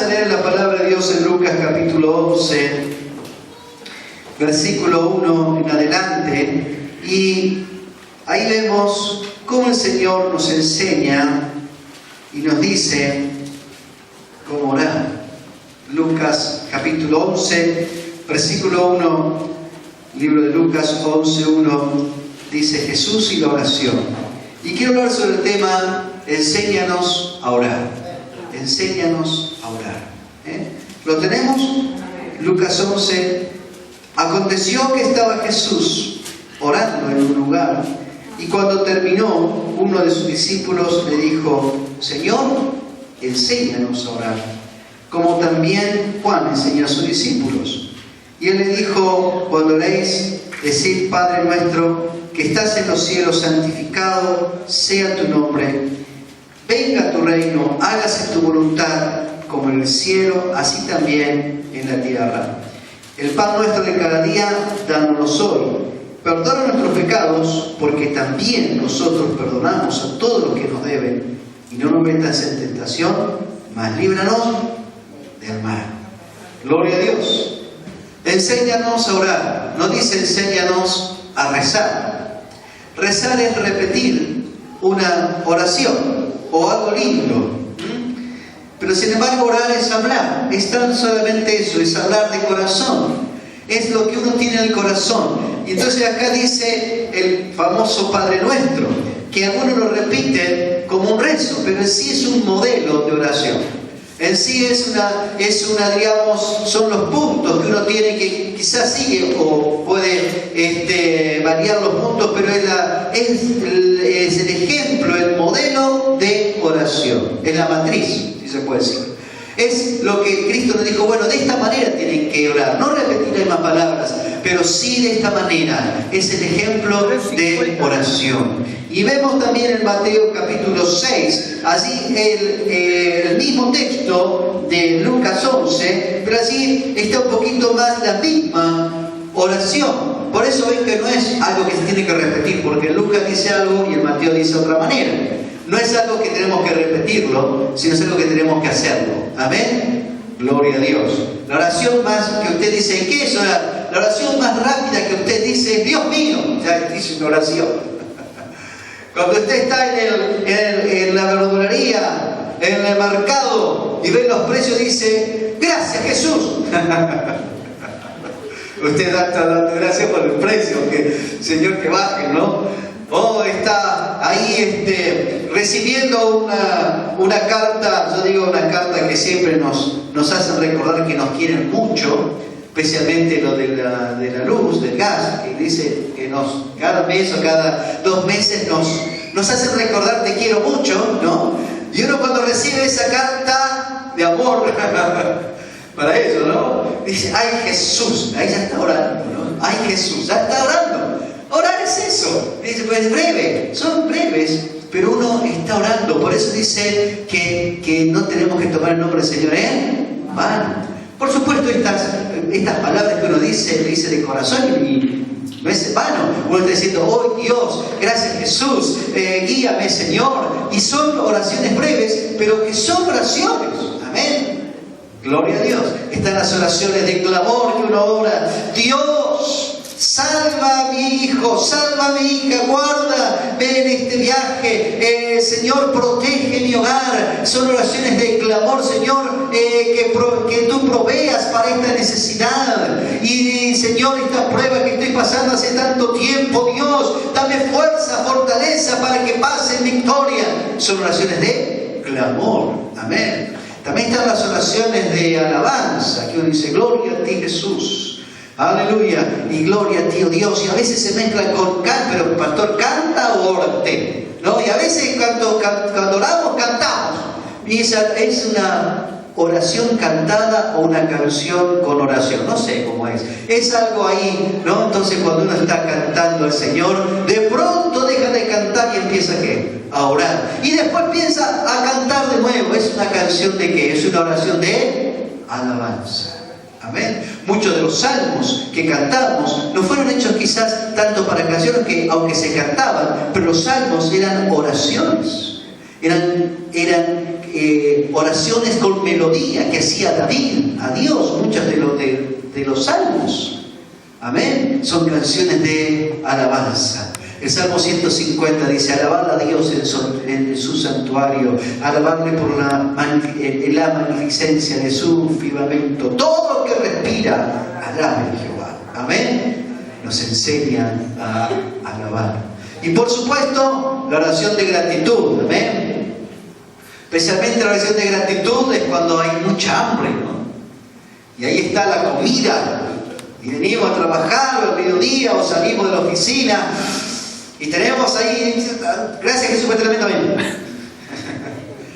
leer la palabra de Dios en Lucas capítulo 11, versículo 1 en adelante, y ahí vemos cómo el Señor nos enseña y nos dice cómo orar. Lucas capítulo 11, versículo 1, libro de Lucas 11:1, dice Jesús y la oración. Y quiero hablar sobre el tema, enséñanos a orar. Enséñanos a orar. ¿Lo tenemos? Lucas 11. Aconteció que estaba Jesús orando en un lugar, y cuando terminó, uno de sus discípulos le dijo: Señor, enséñanos a orar, como también Juan enseñó a sus discípulos. Y él le dijo: cuando oréis, decid: Padre nuestro, que estás en los cielos, santificado sea tu nombre. Venga tu reino, hágase tu voluntad, como en el cielo, así también en la tierra. El pan nuestro de cada día, dános hoy. Perdona nuestros pecados, porque también nosotros perdonamos a todos los que nos deben. Y no nos metas en tentación, mas líbranos del mal. Gloria a Dios. Enséñanos a orar. No dice enséñanos a rezar. Rezar es repetir una oración o algo lindo. Pero sin embargo orar es hablar. Es tan solamente eso, es hablar de corazón. Es lo que uno tiene en el corazón. Y entonces acá dice el famoso Padre Nuestro, que algunos lo repiten como un rezo, pero en sí es un modelo de oración. En sí es una, digamos, son los puntos que uno tiene que quizás sigue o puede variar los puntos, pero es el ejemplo, el modelo de oración. Es la matriz, si se puede decir. Es lo que Cristo nos dijo: bueno, de esta manera tienen que orar. No repetir las palabras, pero sí de esta manera. Es el ejemplo de oración. Y vemos también en Mateo capítulo 6, allí el mismo texto de Lucas 11, pero allí está un poquito más la misma oración. Por eso ven que no es algo que se tiene que repetir, porque Lucas dice algo y el Mateo dice otra manera. No es algo que tenemos que repetirlo, sino es algo que tenemos que hacerlo. Amén. Gloria a Dios. La oración más que usted dice, ¿qué es orar? La oración más rápida que usted dice: Dios mío, ya dice una oración. Cuando usted está en la verdulería, en el mercado, y ve los precios, dice: gracias Jesús. Usted está dando gracias por el precio, que Señor, que baje, ¿no? O está ahí recibiendo una carta, yo digo una carta que siempre nos hace recordar que nos quieren mucho, especialmente lo de la luz, del gas, que dice que cada mes o cada 2 meses nos hacen recordar: te quiero mucho, ¿no? Y uno cuando recibe esa carta de amor para eso, ¿no? Dice: ay Jesús, ahí ya está orando, ¿no? Ay Jesús, ya está orando. Orar es eso. Dice: pues breve, son breves, pero uno está orando. Por eso dice que no tenemos que tomar el nombre del Señor en vano. Por supuesto, estas palabras que uno dice de corazón, y no es en vano. Uno está diciendo: oh Dios, gracias Jesús, guíame Señor. Y son oraciones breves, pero que son oraciones. Amén. Gloria a Dios. Están las oraciones de clamor que uno ora: Dios, salva a mi hijo, salva a mi hija, guarda, ven en este viaje, Señor, protege mi hogar. Son oraciones de clamor: Señor, que tú proveas para esta necesidad. Y Señor, esta prueba que estoy pasando hace tanto tiempo, Dios, dame fuerza, fortaleza para que pase en victoria. Son oraciones de clamor. Amén. También están las oraciones de alabanza, que uno dice: gloria a ti Jesús. Aleluya, y gloria a ti, oh Dios. Y a veces se mezcla con pero el pastor canta o orte, ¿no? Y a veces cuando oramos, cantamos. Y esa es una oración cantada o una canción con oración, no sé cómo es. Es algo ahí, ¿no? Entonces cuando uno está cantando al Señor, de pronto deja de cantar y empieza ¿qué? A orar. Y después piensa a cantar de nuevo. Es una canción de ¿qué? Es una oración de alabanza. Amén. Muchos de los salmos que cantamos no fueron hechos quizás tanto para canciones, que aunque se cantaban, pero los salmos eran oraciones, eran oraciones con melodía que hacía David a Dios, muchos de los salmos. Amén. Son canciones de alabanza. El Salmo 150 dice: alabad a Dios en su santuario, alabarle por la magnificencia de su firmamento. Todo lo que respira, alabe a Jehová. Amén. Nos enseñan a alabar. Y por supuesto, la oración de gratitud. Amén. Especialmente la oración de gratitud es cuando hay mucha hambre, ¿no? Y ahí está la comida. Y venimos a trabajar al mediodía o salimos de la oficina y tenemos ahí, gracias Jesús, tremendo, amén.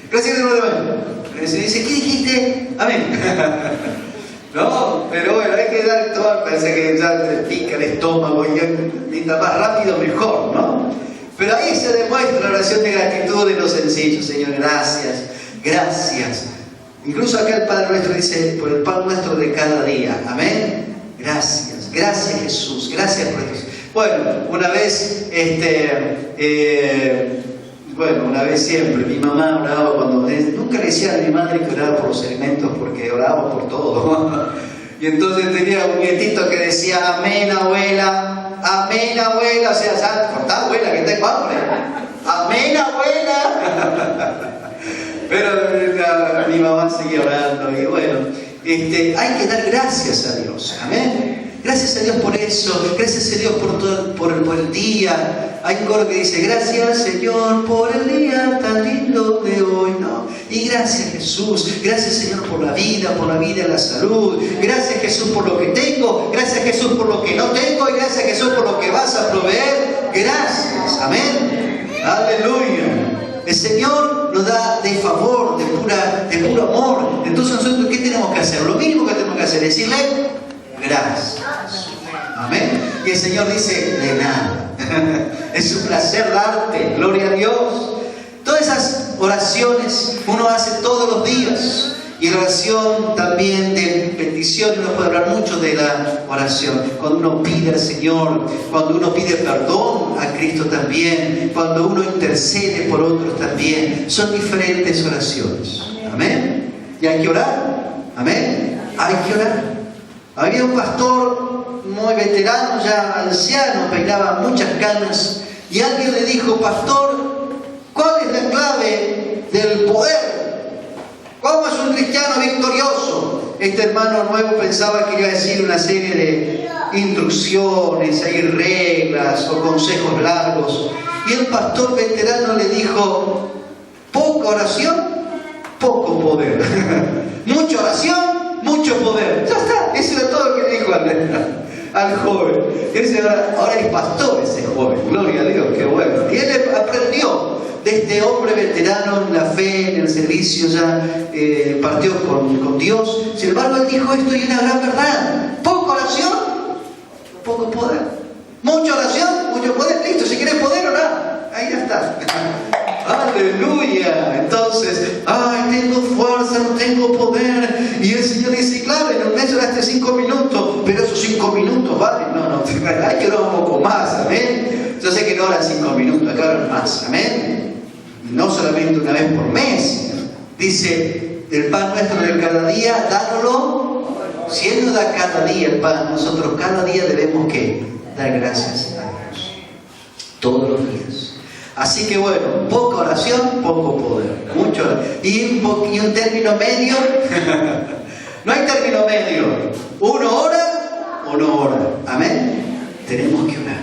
Gracias Jesús, amén. Y se dice, ¿qué dijiste? Amén. No, pero bueno, hay que dar todo, parece que ya te pica el estómago y mientras más rápido mejor, ¿no? Pero ahí se demuestra la oración de gratitud de lo sencillo. Señor, gracias, gracias. Incluso acá el Padre Nuestro dice, por el pan nuestro de cada día, amén. Gracias, gracias Jesús, gracias por esto. Bueno, una vez, una vez siempre, mi mamá oraba cuando, nunca le decía a mi madre que oraba por los alimentos porque oraba por todo. Y entonces tenía un nietito que decía, amén abuela, o sea, ya, cortá abuela, que tengo hambre. Amén abuela. Pero mi mamá seguía orando y bueno, hay que dar gracias a Dios, amén. Gracias a Dios por eso, gracias a Dios por el día. Hay un coro que dice, gracias Señor por el día tan lindo de hoy, ¿no? Y gracias Jesús, gracias Señor por la vida, la salud. Gracias Jesús por lo que tengo, gracias Jesús por lo que no tengo y gracias Jesús por lo que vas a proveer. Gracias, amén. Aleluya. El Señor nos da de favor, de puro amor. Entonces nosotros, ¿qué tenemos que hacer? Lo mínimo que tenemos que hacer es decirle gracias. Amén. Y el Señor dice, de nada. Es un placer darte, gloria a Dios. Todas esas oraciones uno hace todos los días. Y la oración también de petición, uno puede hablar mucho de la oración. Cuando uno pide al Señor, cuando uno pide perdón a Cristo también, cuando uno intercede por otros también. Son diferentes oraciones. Amén. Y hay que orar. Amén. Hay que orar. Había un pastor muy veterano, ya anciano, peinaba muchas canas, y alguien le dijo, pastor, ¿cuál es la clave del poder? ¿Cómo es un cristiano victorioso? Este hermano nuevo pensaba que iba a decir una serie de instrucciones, hay reglas o consejos largos. Y el pastor veterano le dijo, poca oración, poco poder. Mucha oración, mucho poder. Ya está, eso era todo lo que le dijo al joven. Ahora es pastor ese joven, gloria a Dios, qué bueno. Y él aprendió de este hombre veterano en la fe, en el servicio, ya partió con Dios. Sin embargo, él dijo esto y una gran verdad. Poca oración, poco poder. Mucha oración, mucho poder. Listo, si quieres poder, orar. Ahí ya está. Aleluya. Entonces, ay, tengo fuerza, no tengo poder. Y el Señor dice, claro, en un mes oraste 5 minutos, pero esos 5 minutos valen. No, hay que orar un poco más, amén. Yo sé que no oran 5 minutos, acá oran más, amén. No solamente una vez por mes. Dice, el pan nuestro de cada día, dánoslo. Si Él nos da cada día el pan, nosotros cada día debemos ¿qué? Dar gracias a Dios. Todos los días. Así que bueno, poca oración, poco poder. Mucho. Y un término medio. No hay término medio. Uno ora o no ora. Amén. Tenemos que orar.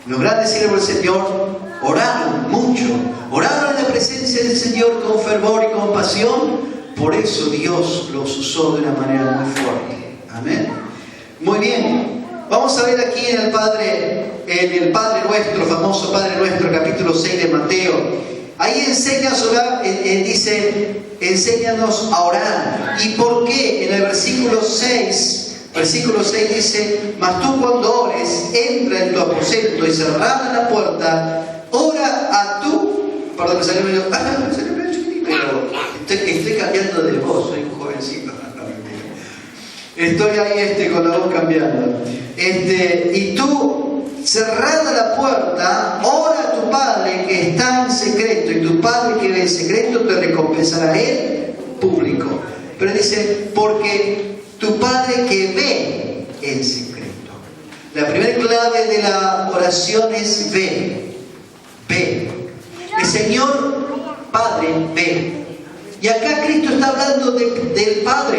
Los grandes siervos del Señor oraron mucho. Oraron en la presencia del Señor con fervor y con pasión. Por eso Dios los usó de una manera muy fuerte. Amén. Muy bien. Vamos a ver aquí en el Padre Nuestro, famoso Padre Nuestro, capítulo 6 de Mateo. Ahí dice, enséñanos a orar. ¿Y por qué? En el versículo 6 dice, mas tú cuando ores, entra en tu aposento y cerrada la puerta, ora a tu... Perdón, me salió medio pero estoy cambiando de voz, soy un jovencito. Estoy ahí con la voz cambiando. Y tú, cerrada la puerta, ora a tu tu Padre que está en secreto, y tu Padre que ve en secreto te recompensará en público. Pero dice, porque tu Padre que ve en secreto. La primera clave de la oración es ve. Ve. El Señor Padre ve. Y acá Cristo está hablando del Padre.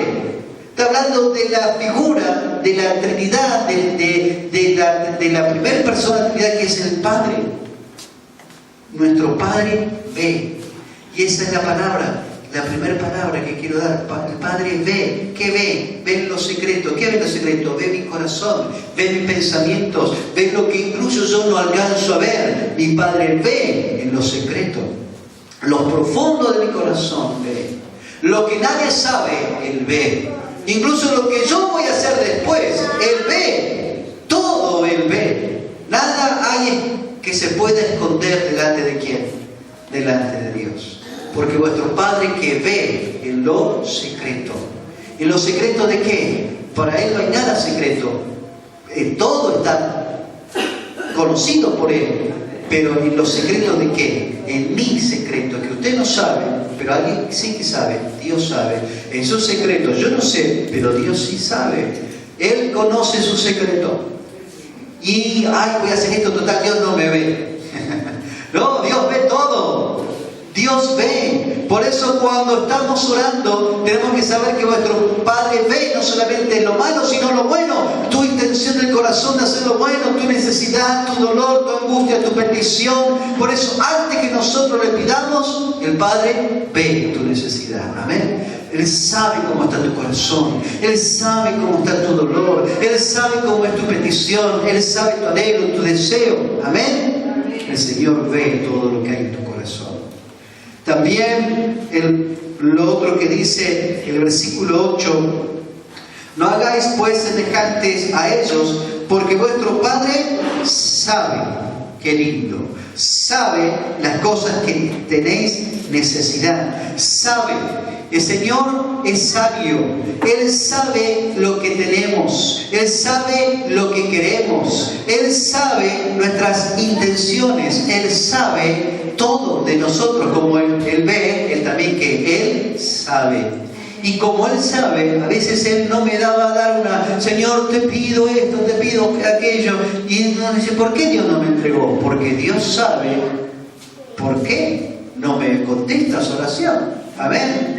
Está hablando de la figura de la Trinidad, de la primera persona de la Trinidad, que es el Padre. Nuestro Padre ve. Y esa es la palabra, la primera palabra que quiero dar. El Padre ve. ¿Qué ve? Ve en lo secreto. ¿Qué ve en lo secreto? Ve mi corazón, ve mis pensamientos, ve lo que incluso yo no alcanzo a ver. Mi Padre ve en lo secreto. Lo profundo de mi corazón ve. Lo que nadie sabe, Él ve. Incluso lo que yo voy a hacer después, Él ve. Todo Él ve. Nada hay que se pueda esconder delante de ¿quién? Delante de Dios. Porque vuestro Padre que ve en lo secreto. ¿En lo secreto de qué? Para Él no hay nada secreto. Todo está conocido por Él. Pero en lo secreto de qué? En mi secreto, que usted no sabe, pero alguien sí que sabe. Dios sabe. En su secreto, yo no sé, pero Dios sí sabe. Él conoce su secreto. Y, voy a hacer esto, total, Dios no me ve. No, Dios ve todo. Dios ve. Por eso cuando estamos orando tenemos que saber que vuestro Padre ve no solamente lo malo, sino lo bueno. Tu intención del corazón de hacer lo bueno, tu necesidad, tu dolor, tu angustia, tu petición. Por eso antes que nosotros le pidamos, el Padre ve tu necesidad. Amén. Él sabe cómo está tu corazón. Él sabe cómo está tu dolor. Él sabe cómo es tu petición. Él sabe tu anhelo, tu deseo. Amén. El Señor ve todo lo que hay en tu corazón. También lo otro que dice el versículo 8: no hagáis pues semejantes a ellos, porque vuestro Padre sabe, qué lindo, sabe las cosas que tenéis necesidad. Sabe. El Señor es sabio. Él sabe lo que tenemos. Él sabe lo que queremos. Él sabe nuestras intenciones. Él sabe todo de nosotros. Como Él ve, Él también que Él sabe. Y como Él sabe, a veces Él no me daba a dar Señor, te pido esto, te pido aquello. Y uno dice, ¿por qué Dios no me entregó? Porque Dios sabe por qué no me contesta su oración. Amén.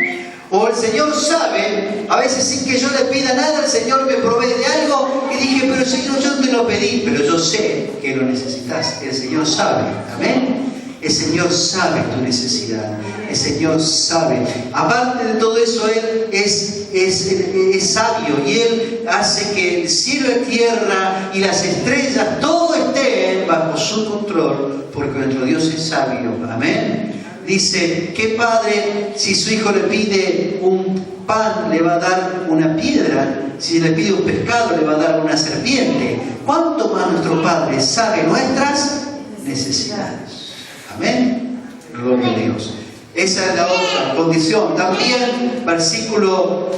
O el Señor sabe, a veces sin que yo le pida nada, el Señor me provee de algo y dije, pero Señor, yo te lo pedí, pero yo sé que lo necesitas. El Señor sabe. Amén. El Señor sabe tu necesidad. El Señor sabe. Aparte de todo eso, Él es sabio y Él hace que el cielo y tierra y las estrellas, todo esté bajo su control, porque nuestro Dios es sabio. Amén. Dice, ¿qué padre, si su hijo le pide un pan, le va a dar una piedra? Si le pide un pescado, le va a dar una serpiente. ¿Cuánto más nuestro Padre sabe nuestras necesidades? Amén. Gloria a Dios. Esa es la otra condición. También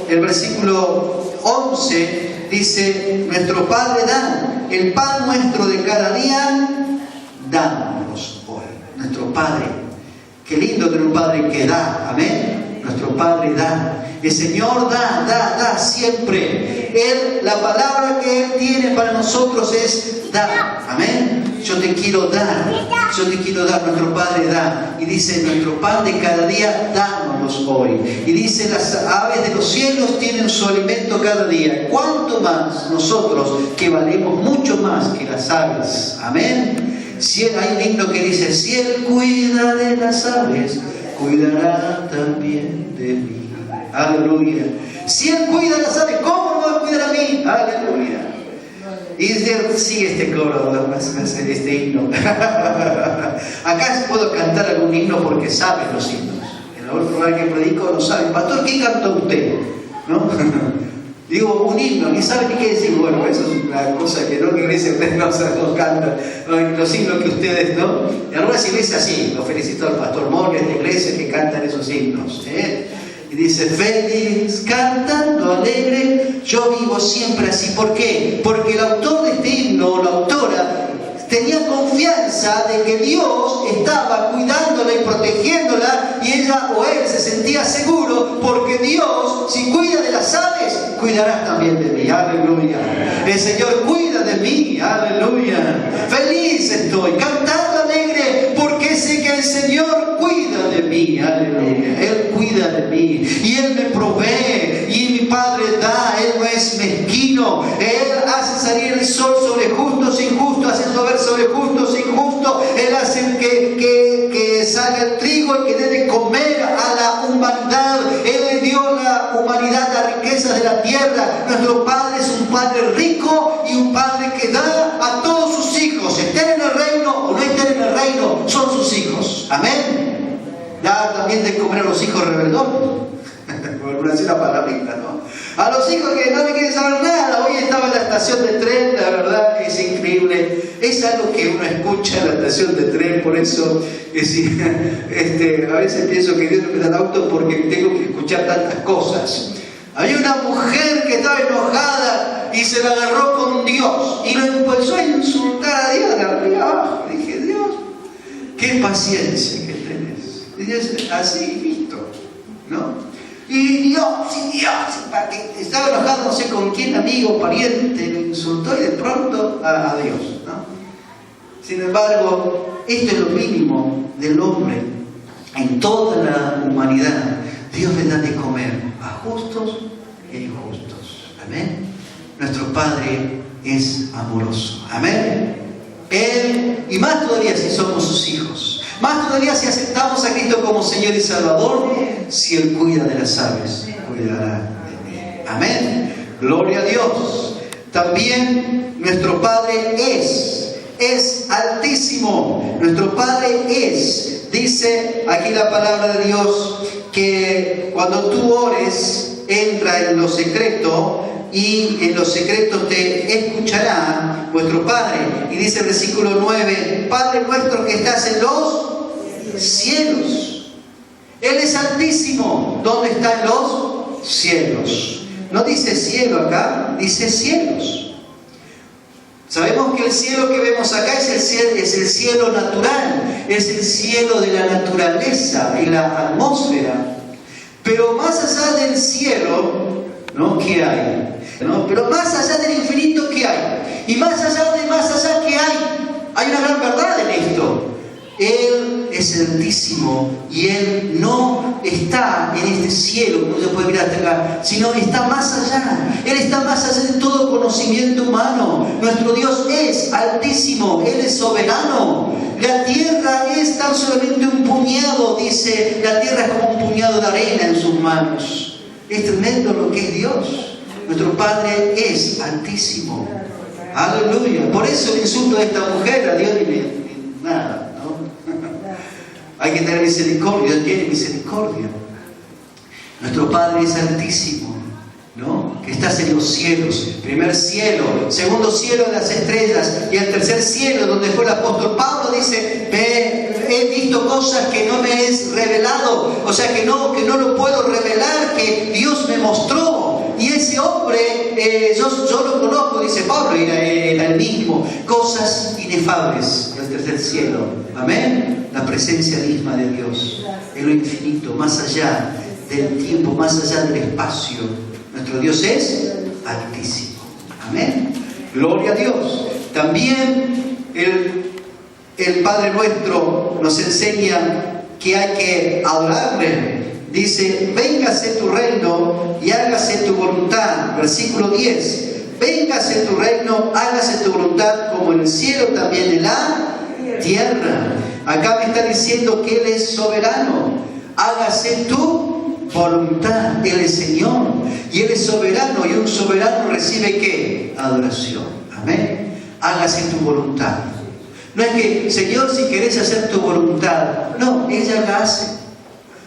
el versículo 11 dice, nuestro Padre da el pan nuestro de cada día, dámonos hoy. Nuestro Padre. Qué lindo tener un Padre que da. Amén. Nuestro Padre da. El Señor da siempre. La palabra que Él tiene para nosotros es dar. Amén. Yo te quiero dar. Nuestro Padre da. Y dice, nuestro pan de cada día, dámonos hoy. Y dice, las aves de los cielos tienen su alimento cada día. ¿Cuánto más nosotros, que valemos mucho más que las aves? Amén. Hay un himno que dice, si Él cuida de las aves, cuidará también de mí. Aleluya. Si Él cuida de las aves, ¿cómo no va a cuidar a mí? Aleluya. Y sigue este coro, este himno. Acá puedo cantar algún himno porque saben los himnos. En el otro lugar que predico no saben. Pastor, ¿qué cantó usted? ¿No? Digo, un himno, ni sabe ni qué decir. Bueno, eso es una cosa que no, que iglesia ustedes no cantan, los himnos que ustedes, ¿no? En algunas iglesias sí, lo felicito al pastor Morgan de iglesia que cantan esos himnos, Y dice, feliz, cantando alegre, yo vivo siempre así. ¿Por qué? Porque el autor de este himno, o la autora, tenía confianza confianza de que Dios estaba cuidándola y protegiéndola, y ella o él se sentía seguro, porque Dios, si cuida de las aves, cuidará también de mí. Aleluya. El Señor cuida de mí. Aleluya. Feliz estoy, cantando alegre, porque sé que el Señor cuida de mí. Aleluya. Él cuida de mí y Él me provee, y mi Padre da. Él no es mezquino. Él hace salir el sol sobre justos e injustos, hace llover sobre justos e injustos. Él hace que salga el trigo y que dé de comer a la humanidad. Él le dio a la humanidad las riquezas de la tierra. Nuestro Padre es un Padre rico y un Padre que da a todos sus hijos, estén en el reino o no estén en el reino, son sus hijos. Amén. Da también de comer a los hijos rebeldones. Por decir la palabrita, ¿no? A los hijos que no le quieren saber nada. Hoy estaba en la estación de tren, la verdad es increíble. Es algo que uno escucha en la estación de tren, por eso a veces pienso que Dios no me da el auto porque tengo que escuchar tantas cosas. Había una mujer que estaba enojada y se la agarró con Dios y lo empezó a insultar a Dios de arriba abajo. Dije, Dios, qué paciencia que tenés. Y Dios, así visto, ¿no? Y Dios, para que estaba enojado no sé con quién, amigo, pariente, lo insultó y de pronto a Dios, ¿no? Sin embargo, esto es lo mínimo del hombre. En toda la humanidad, Dios le da de comer a justos e injustos. Amén. Nuestro Padre es amoroso. Amén. Él, y más todavía si somos sus hijos. Más todavía si aceptamos a Cristo como Señor y Salvador, si Él cuida de las aves, cuidará de mí. Amén. Gloria a Dios. También nuestro Padre es altísimo. Nuestro Padre dice aquí la palabra de Dios, que cuando tú ores, entra en lo secreto, y en los secretos te escuchará vuestro Padre. Y dice el versículo 9, Padre nuestro que estás en los cielos. Él es altísimo. ¿Dónde está en los cielos? No dice cielo acá, dice cielos. Sabemos que el cielo que vemos acá es el cielo natural, es el cielo de la naturaleza y la atmósfera. Pero más allá del cielo, ¿no? ¿Qué hay? ¿No? Pero más allá del infinito, ¿qué hay? Y más allá de más allá, ¿qué hay? Hay una gran verdad en esto. Él es el altísimo y Él no está en este cielo, como se puede mirar hasta acá, sino está más allá. Él está más allá de todo conocimiento humano. Nuestro Dios es altísimo, Él es soberano. La tierra es tan solamente un puñado, dice, la tierra es como un puñado de arena en sus manos. Es tremendo lo que es Dios. Nuestro Padre es altísimo. Aleluya. Por eso el insulto de esta mujer a Dios ni nada, ¿no? Hay que tener misericordia. Dios tiene misericordia. Nuestro Padre es altísimo, ¿no? Que estás en los cielos. Primer cielo, segundo cielo de las estrellas, y el tercer cielo donde fue el apóstol Pablo, dice, he visto cosas que no me es revelado, o sea que no lo puedo revelar, que Dios me mostró. Y ese hombre, yo lo conozco, dice Pablo, era el mismo. Cosas inefables del tercer cielo. Amén. La presencia misma de Dios en lo infinito, más allá del tiempo, más allá del espacio. Nuestro Dios es altísimo. Amén. Gloria a Dios. También el Padre nuestro nos enseña que hay que adorarle. Dice, véngase tu reino y hágase tu voluntad. Versículo 10. Véngase tu reino, hágase tu voluntad como en el cielo, también en la tierra. Acá me está diciendo que Él es soberano. Hágase tu voluntad. Él es Señor y Él es soberano, y un soberano recibe ¿qué? Adoración. Amén. Hágase tu voluntad. No es que, Señor, si querés hacer tu voluntad. No, ella la hace.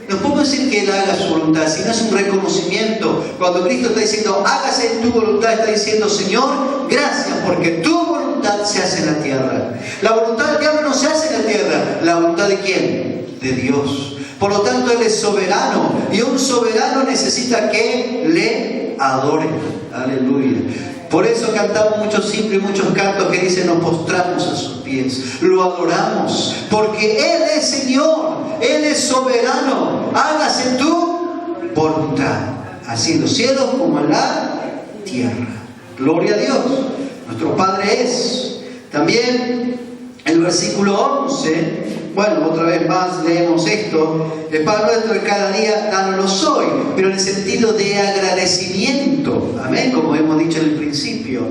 No podemos decir que Él haga su voluntad, sino es un reconocimiento. Cuando Cristo está diciendo, hágase tu voluntad, está diciendo, Señor, gracias, porque tu voluntad se hace en la tierra. La voluntad del diablo no se hace en la tierra. ¿La voluntad de quién? De Dios. Por lo tanto, Él es soberano, y un soberano necesita que le adoren. Aleluya. Por eso cantamos muchos himnos y muchos cantos que dicen: nos postramos a sus pies, lo adoramos, porque Él es Señor, Él es soberano. Hágase tu voluntad, así en los cielos como en la tierra. Gloria a Dios, nuestro Padre es. También el versículo 11, bueno, otra vez más leemos esto: el pan nuestro de cada día, dánoslos hoy, pero en el sentido de agradecimiento. Amén, como hemos dicho en el principio.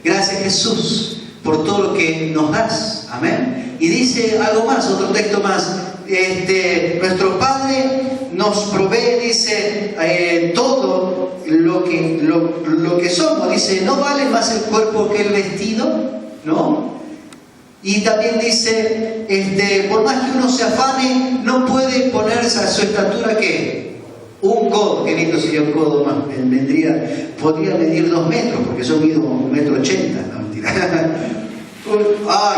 Gracias, Jesús, por todo lo que nos das. Amén. Y dice algo más, otro texto más: nuestro Padre nos provee, dice, todo lo que somos. Dice: ¿no vale más el cuerpo que el vestido? ¿No? Y también dice, por más que uno se afane, no puede ponerse a su estatura, ¿qué? Un codo. Qué lindo sería un codo más. Podría medir 2 metros, porque yo mido 1,80 m. No, mentira.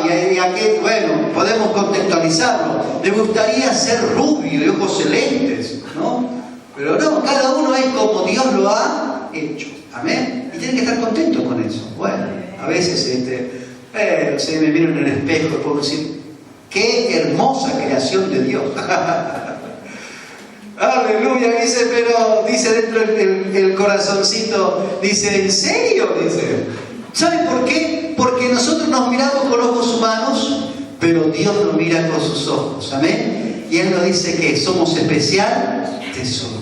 Y aquí, bueno, podemos contextualizarlo. Me gustaría ser rubio, de ojos celestes, ¿no? Pero no, cada uno es como Dios lo ha hecho. Amén. Y tienen que estar contentos con eso. Bueno, a veces me miro en el espejo y puedo decir: qué hermosa creación de Dios. Aleluya. Dice dentro el corazoncito, dice: ¿en serio? Dice. ¿Saben por qué? Porque nosotros nos miramos con ojos humanos, pero Dios nos mira con sus ojos. Amén. Y Él nos dice que somos especial tesoro.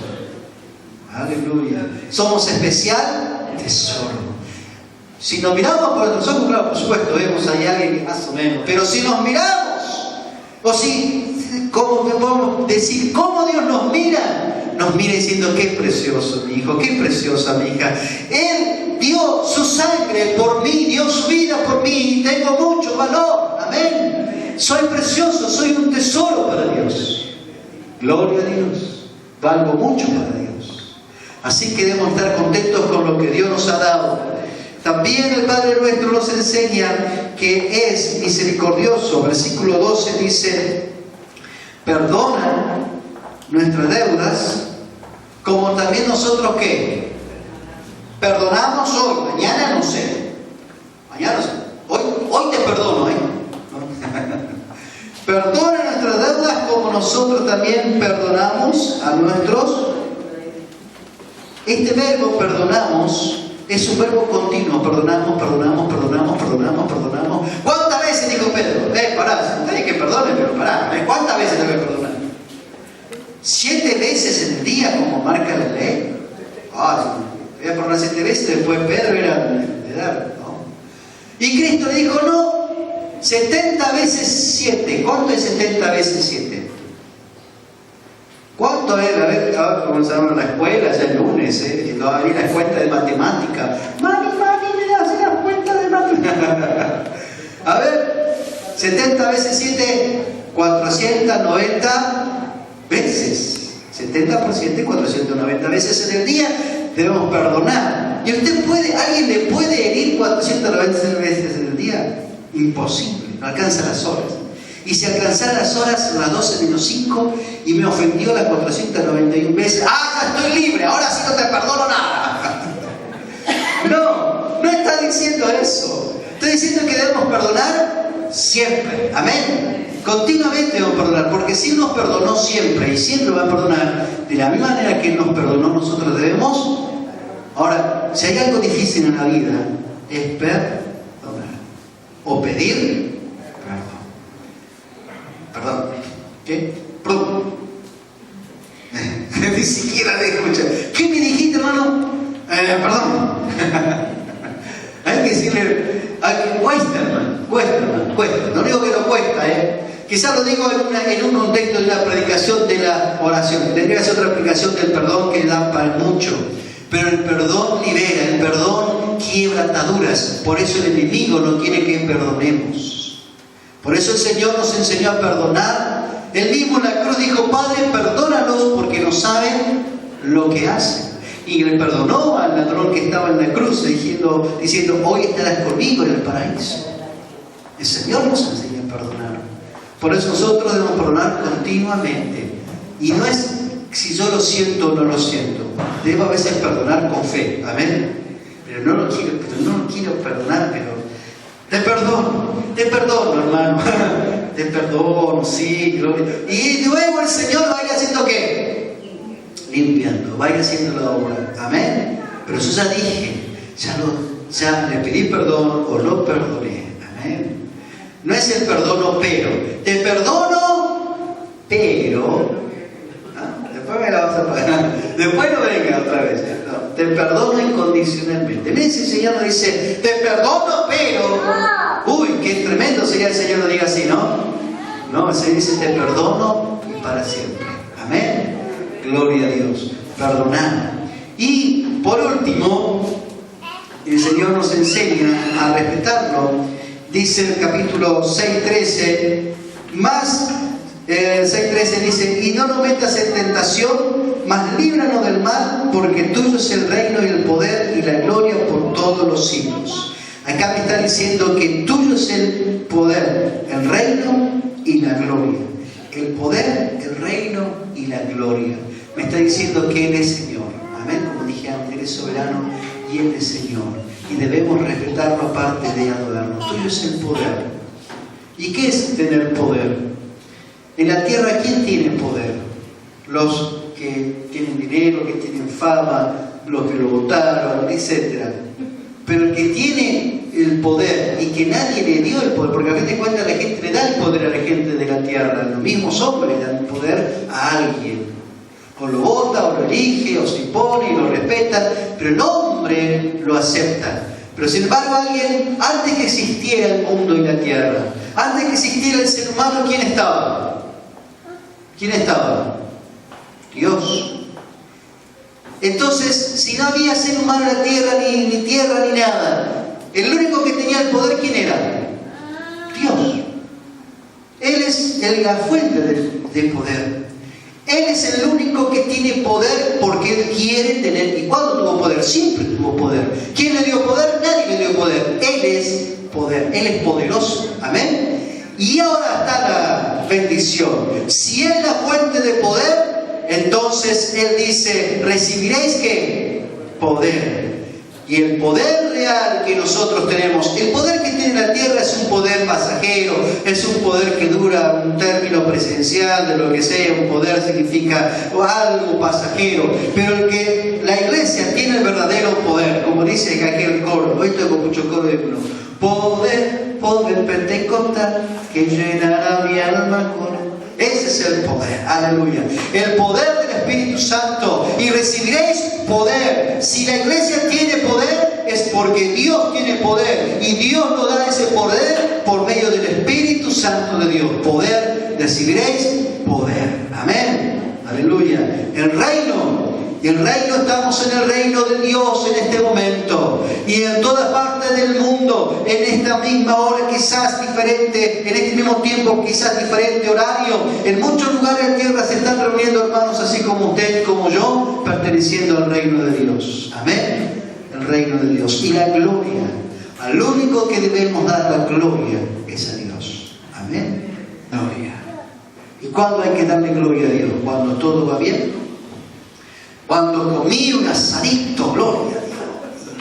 Aleluya. Somos especial tesoro. Si nos miramos por nuestros ojos, claro, por supuesto, vemos ahí a alguien más o menos. Pero si nos miramos, o si, ¿cómo podemos decir cómo Dios nos mira? Nos mira diciendo: qué precioso mi hijo, qué preciosa mi hija. Él dio su sangre por mí, dio su vida por mí, y tengo mucho valor. Amén. Soy precioso, soy un tesoro para Dios. Gloria a Dios. Valgo mucho para Dios. Así que debemos estar contentos con lo que Dios nos ha dado. También el Padre nuestro nos enseña que es misericordioso. Versículo 12 dice: perdona nuestras deudas, como también nosotros, ¿qué? Perdonamos hoy. Mañana no sé. Mañana no sé. Hoy te perdono, Perdona nuestras deudas, como nosotros también perdonamos a nuestros. Este verbo perdonamos es un verbo continuo. Perdonamos. ¿Cuántas veces dijo Pedro? Pará, está bien que perdone, pero pará. ¿Cuántas veces tengo que perdonar? 7 veces en el día, como marca la ley. Voy a perdonar 7 veces. Después Pedro era de dar, ¿no? Y Cristo le dijo: no, 70 veces 7. ¿Cuánto es 70 veces 7? ¿Cuánto es? A ver, comenzamos en la escuela, ya el lunes, no había las cuentas de matemática. Mami, me hace las cuentas de matemática. A ver, 70 veces 7, 490 veces. 70 por 7, 490 veces en el día debemos perdonar. ¿Y alguien le puede herir 490 veces en el día? Imposible, no alcanza las horas. Y si alcanzara las horas, las 12 menos 5, y me ofendió las 491 veces, ya estoy libre, ahora sí no te perdono nada. No está diciendo eso. Estoy diciendo que debemos perdonar siempre. Amén. Continuamente debemos perdonar, porque si Él nos perdonó siempre y siempre va a perdonar, de la misma manera que Él nos perdonó, nosotros debemos. Ahora, si hay algo difícil en la vida, es perdonar o pedir perdón. ¿Qué? Perdón. Ni siquiera le escucha. ¿Qué me dijiste, hermano? Perdón. Hay que decirle, cuesta, hermano, cuesta. No digo que no cuesta, Quizás lo digo en un contexto de una predicación de la oración. Tendría que ser otra aplicación del perdón que da para mucho. Pero el perdón libera, el perdón quiebra ataduras. Por eso el enemigo no quiere que perdonemos. Por eso el Señor nos enseñó a perdonar. Él mismo en la cruz dijo: Padre, perdónalos porque no saben lo que hacen. Y le perdonó al ladrón que estaba en la cruz diciendo: hoy estarás conmigo en el paraíso. El Señor nos enseña a perdonar. Por eso nosotros debemos perdonar continuamente. Y no es si yo lo siento o no lo siento. Debo a veces perdonar con fe. Amén. pero no lo quiero perdonar, pero te perdono, hermano, te perdono, sí, gloria. Y luego el Señor va a ir haciendo ¿qué? Limpiando, va a ir haciendo la obra, amén. Pero yo ya dije, ya le pedí perdón o lo perdoné, amén. No es el perdono pero, te perdono pero, después me la vas a pagar, después no venga otra vez, no, te perdono incondicionalmente. Miren si el Señor nos dice, te perdono pero, uy, qué tremendo sería el Señor lo diga así, ¿no? No, el Señor dice, te perdono y para siempre, amén. Gloria a Dios, perdonar. Y por último, el Señor nos enseña a respetarlo. Dice el capítulo 6:13, más 6:13 dice, y no nos metas en tentación, mas líbranos del mal, porque tuyo es el reino y el poder y la gloria por todos los siglos. Acá me está diciendo que tuyo es el poder, el reino y la gloria. El poder, el reino y la gloria. Me está diciendo que Él es Señor. Amén, como dije antes, Él es soberano y Él es Señor. Y debemos respetarlo aparte de adorarlo. Tuyo es el poder. ¿Y qué es tener poder? En la tierra, ¿quién tiene poder? Los que tienen dinero, que tienen fama, los que lo votaron, etc. Pero el que tiene el poder y que nadie le dio el poder, porque a fin de cuentas la gente le da el poder a la gente de la tierra, los mismos hombres dan el poder a alguien. O lo vota, o lo elige, o se impone y lo respeta, pero el hombre lo acepta. Pero sin embargo alguien, antes que existiera el mundo y la tierra, antes que existiera el ser humano, ¿quién estaba? ¿Quién estaba? Dios. Entonces, si no había ser humano en la tierra, ni tierra, ni nada, el único que tenía el poder, ¿quién era? Dios. Él es la fuente del poder. Él es el único que tiene poder porque Él quiere tener. ¿Y cuándo tuvo poder? Siempre tuvo poder. ¿Quién le dio poder? Nadie le dio poder. Él es poder. Él es poderoso. Amén. Y ahora está la bendición. Si Él es la fuente de poder, entonces Él dice, recibiréis ¿qué? Poder. Y el poder real que nosotros tenemos, el poder que tiene la tierra es un poder pasajero, es un poder que dura un término presencial de lo que sea, un poder significa algo pasajero, pero el que la iglesia tiene el verdadero poder, como dice aquí el coro, hoy tengo mucho coro de uno, poder pentecostal que llenará mi alma con... Ese es el poder, aleluya. El poder del Espíritu Santo. Y recibiréis poder. Si la iglesia tiene poder, es porque Dios tiene poder. Y Dios nos da ese poder por medio del Espíritu Santo de Dios. Poder, recibiréis poder. Amén. Aleluya. El reino. Y el reino, estamos en el reino de Dios en este momento. Y en todas partes del mundo, en esta misma hora, quizás diferente, en este mismo tiempo, quizás diferente horario. En muchos lugares de la tierra se están reuniendo hermanos así como usted y como yo, perteneciendo al reino de Dios. Amén. El reino de Dios. Y la gloria. Al único que debemos dar la gloria es a Dios. Amén. Gloria. ¿Y cuándo hay que darle gloria a Dios? ¿Cuando todo va bien? Cuando comí un asadito, gloria a Dios.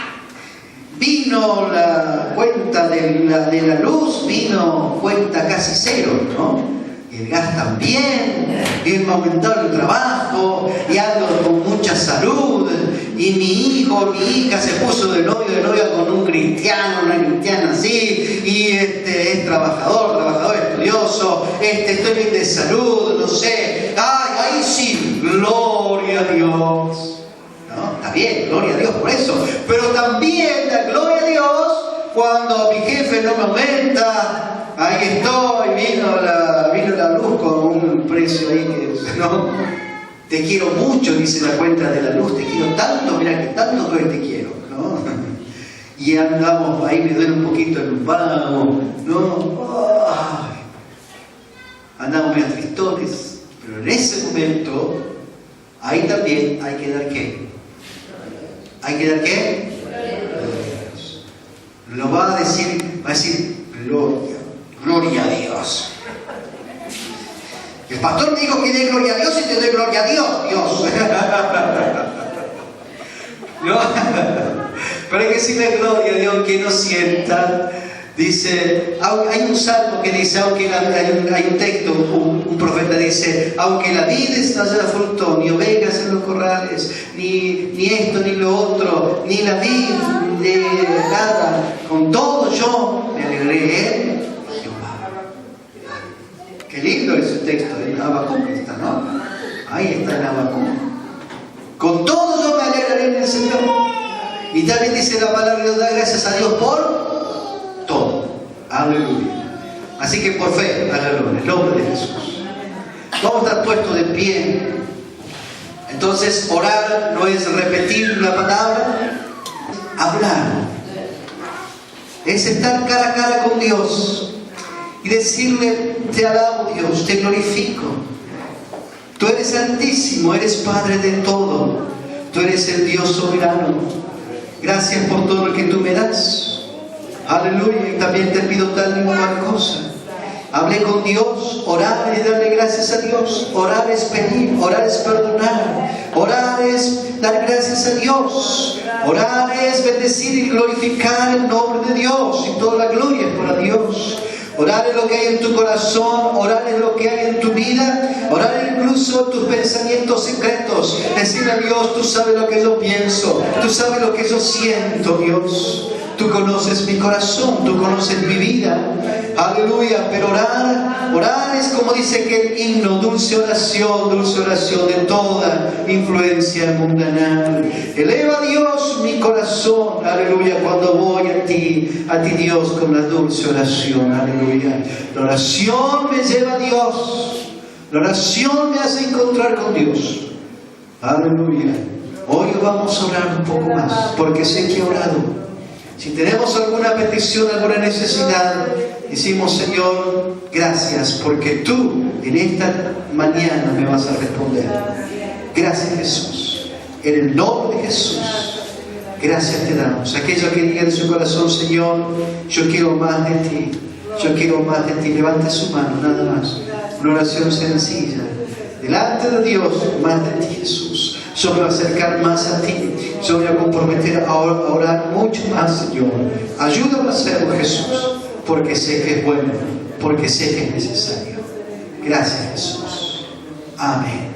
Vino la cuenta de la luz, vino cuenta casi cero, ¿no? Y el gas también, y me aumentaron el trabajo, y ando con mucha salud, y mi hijo, mi hija se puso de novia con un cristiano, una cristiana así, y es trabajador estudioso, estoy bien de salud, no sé, ay, ahí sí, gloria a Dios. ¿No? Está bien, gloria a Dios por eso, pero también la gloria a Dios cuando mi jefe no me aumenta, ahí estoy, vino la luz con un precio ahí que, ¿no? Te quiero mucho, dice la cuenta de la luz, te quiero tanto, mira que tanto que te quiero, ¿no? Y andamos, ahí me duele un poquito el lumbago, ¿no? Ay, andamos medio tristones, pero en ese momento, ahí también hay que dar ¿qué? ¿Hay que dar qué? Lo va a decir gloria a Dios. El pastor me dijo que dé gloria a Dios y te doy gloria a Dios, Dios. ¿No? Pero hay que decirle gloria a Dios que no sienta. Dice, hay un salmo que dice, hay un texto, un profeta dice, aunque la vid no haya fruto, ni ovejas en los corrales, ni esto ni lo otro, ni la vid, nada, con todo yo me alegré en Jehová. Qué lindo ese texto en Habacuc está, ¿no? Ahí está en Habacuc. Con todo yo me alegraré en el Señor. Y también dice la palabra de Dios, da gracias a Dios por todo. Aleluya. Así que por fe, aleluya, en el nombre de Jesús. Vamos a estar puestos de pie. Entonces, orar no es repetir la palabra, hablar. Es estar cara a cara con Dios y decirle, te alabo Dios, te glorifico. Tú eres santísimo, eres Padre de todo. Tú eres el Dios soberano. Gracias por todo lo que tú me das. Aleluya, y también te pido tal y cual cosa. Hablé con Dios, orar es darle gracias a Dios. Orar es pedir, orar es perdonar. Orar es dar gracias a Dios. Orar es bendecir y glorificar el nombre de Dios. Y toda la gloria es para Dios. Orar es lo que hay en tu corazón, orar es lo que hay en tu vida, orar incluso tus pensamientos secretos. Decirle a Dios, tú sabes lo que yo pienso, tú sabes lo que yo siento, Dios. Tú conoces mi corazón, tú conoces mi vida. Aleluya, pero orar es como dice que el himno, dulce oración de toda influencia mundana. Eleva a Dios mi corazón, aleluya, cuando voy a ti Dios, con la dulce oración, aleluya. La oración me lleva a Dios, la oración me hace encontrar con Dios, aleluya. Hoy vamos a orar un poco más, porque sé que he orado. Si tenemos alguna petición, alguna necesidad, decimos, Señor, gracias, porque tú en esta mañana me vas a responder. Gracias, Jesús. En el nombre de Jesús, gracias te damos. Aquello que diga en su corazón, Señor, yo quiero más de ti. Yo quiero más de ti. Levante su mano, nada más. Una oración sencilla. Delante de Dios, más de ti, Jesús. Yo me voy a acercar más a ti. Yo me voy a comprometer a orar mucho más, Señor. Ayúdame a hacerlo, Jesús, porque sé que es bueno, porque sé que es necesario. Gracias, Jesús. Amén.